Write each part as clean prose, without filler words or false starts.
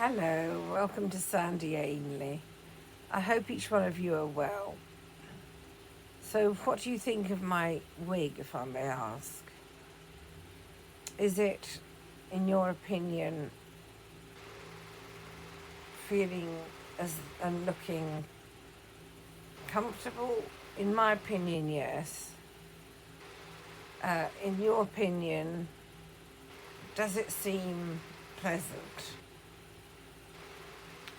Hello, welcome to Sandy Ainley. I hope each one of you are well. So, what do you think of my wig, if I may ask? Is it, in your opinion, feeling and looking comfortable? In my opinion, yes. In your opinion, does it seem pleasant?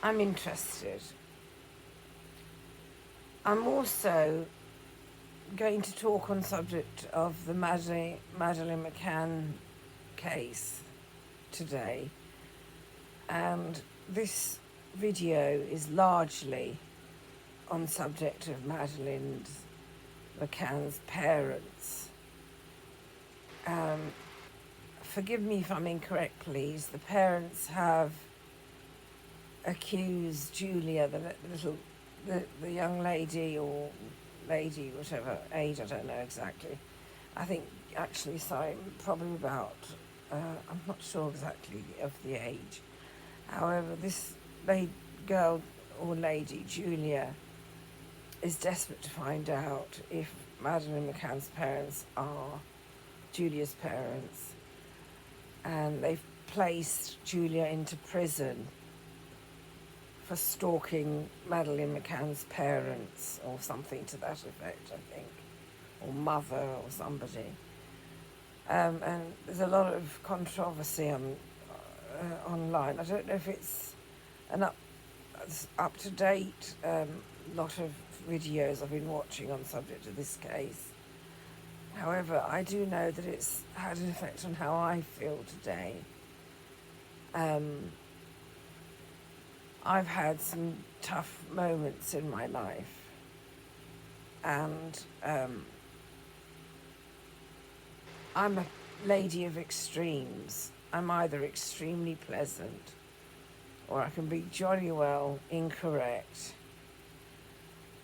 I'm interested. I'm also going to talk on subject of the Madeleine McCann case today, and this video is largely on subject of Madeleine McCann's parents. Forgive me if I'm incorrect, please. The parents have accused Julia, the young lady or lady, whatever age, I don't know exactly. I think actually, sorry, probably about, I'm not sure exactly of the age. However, this girl or lady, Julia, is desperate to find out if Madeleine McCann's parents are Julia's parents. And they've placed Julia into prison for stalking Madeleine McCann's parents or something to that effect, I think, or mother or somebody. And there's a lot of controversy online. I don't know if it's an up-to-date lot of videos I've been watching on subject of this case. However, I do know that it's had an effect on how I feel today. I've had some tough moments in my life, and I'm a lady of extremes. I'm either extremely pleasant or I can be jolly well incorrect.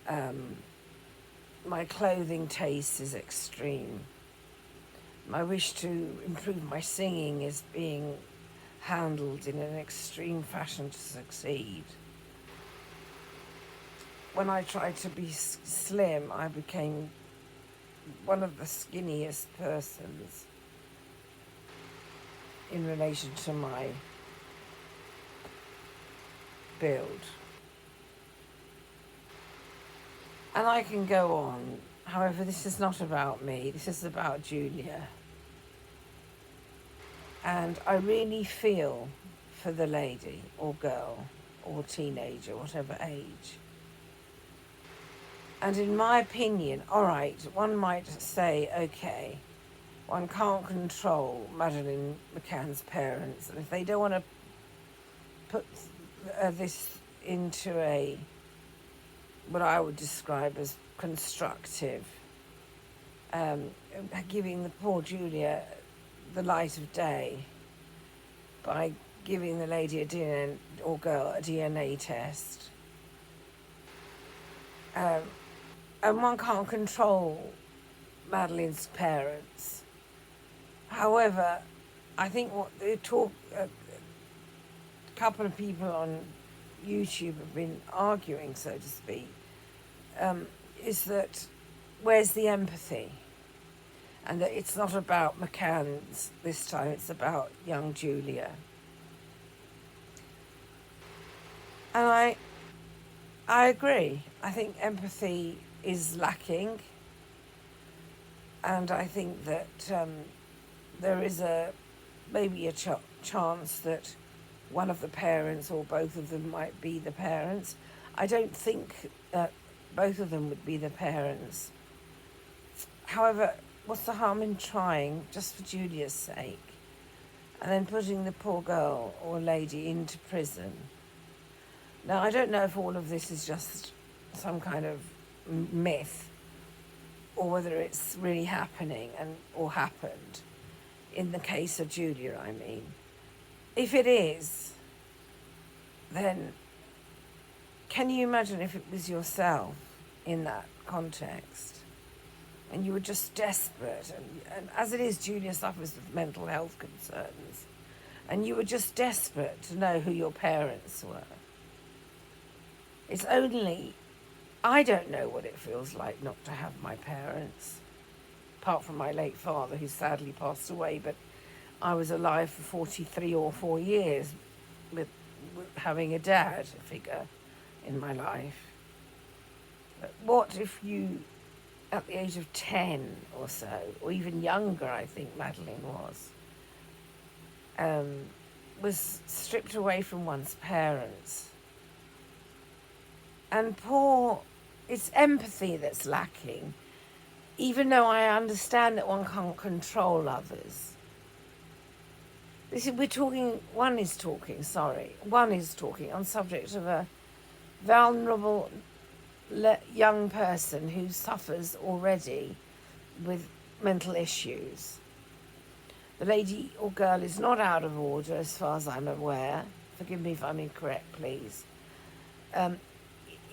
My clothing taste is extreme. My wish to improve my singing is being handled in an extreme fashion to succeed. When I tried to be slim, I became one of the skinniest persons in relation to my build. And I can go on. However, this is not about me. This is about Julia. And I really feel for the lady or girl or teenager, whatever age. And in my opinion, all right, one might say, okay, one can't control Madeleine McCann's parents. And if they don't want to put this into what I would describe as constructive, giving the poor Julia the light of day by giving the lady a DNA test. And one can't control Madeleine's parents. However, I think what a couple of people on YouTube have been arguing, so to speak, is that where's the empathy? And that it's not about McCann's this time, it's about young Julia. And I agree. I think empathy is lacking. And I think that there is maybe a chance that one of the parents or both of them might be the parents. I don't think that both of them would be the parents. However, what's the harm in trying, just for Julia's sake, and then putting the poor girl or lady into prison? Now, I don't know if all of this is just some kind of myth or whether it's really happening or happened in the case of Julia, I mean. If it is, then can you imagine if it was yourself in that context and you were just desperate? And as it is, Julia suffers with mental health concerns. and you were just desperate to know who your parents were. It's only, I don't know what it feels like not to have my parents, apart from my late father, who sadly passed away, but I was alive for 43 or 4 years with having a dad figure in my life. But what if you, at the age of 10 or so, or even younger, I think Madeleine was stripped away from one's parents? And it's empathy that's lacking, even though I understand that one can't control others. One is talking on subject of a vulnerable young person who suffers already with mental issues. The lady or girl is not out of order as far as I'm aware. Forgive me if I'm incorrect, please.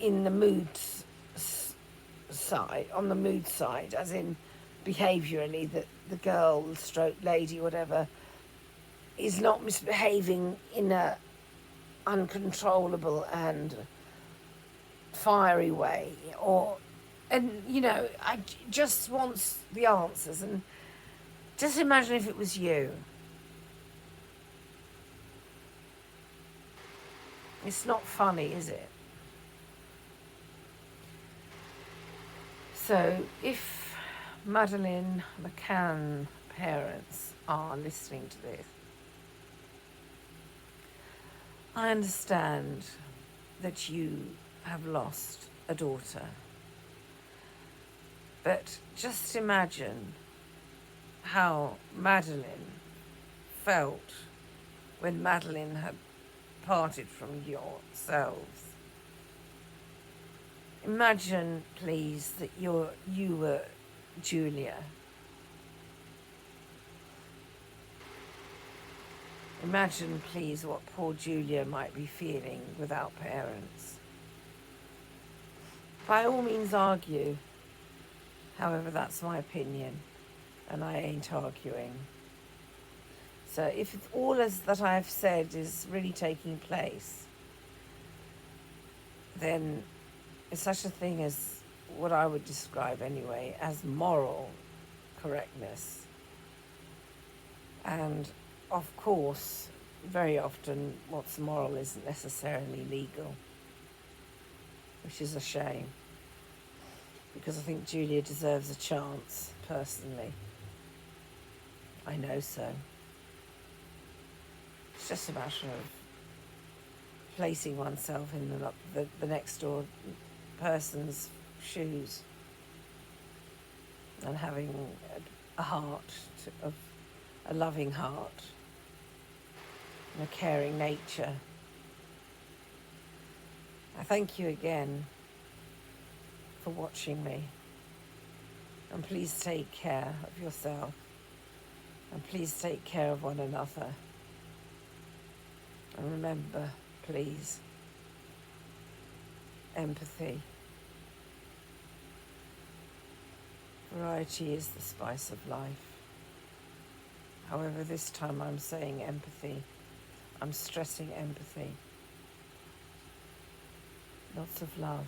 In the mood side, on the mood side, as in behaviourally, that the girl, stroke lady, whatever, is not misbehaving in a uncontrollable and fiery way, I just want the answers. And just imagine if it was you. It's not funny, is it? So if Madeleine McCann parents are listening to this, I understand that you have lost a daughter. But just imagine how Madeleine felt when Madeleine had parted from yourselves. Imagine, please, that you were Julia. Imagine, please, what poor Julia might be feeling without parents. By all means, argue. However, that's my opinion, and I ain't arguing. So if all that I've said is really taking place, then it's such a thing as what I would describe anyway as moral correctness. And of course, very often what's moral isn't necessarily legal, which is a shame, because I think Julia deserves a chance, personally. I know so. It's just a matter of placing oneself in the next door person's shoes and having a loving heart and a caring nature. I thank you again for watching me, and please take care of yourself, and please take care of one another. And remember, please, empathy. Variety is the spice of life. However, this time I'm saying empathy. I'm stressing empathy. Lots of love.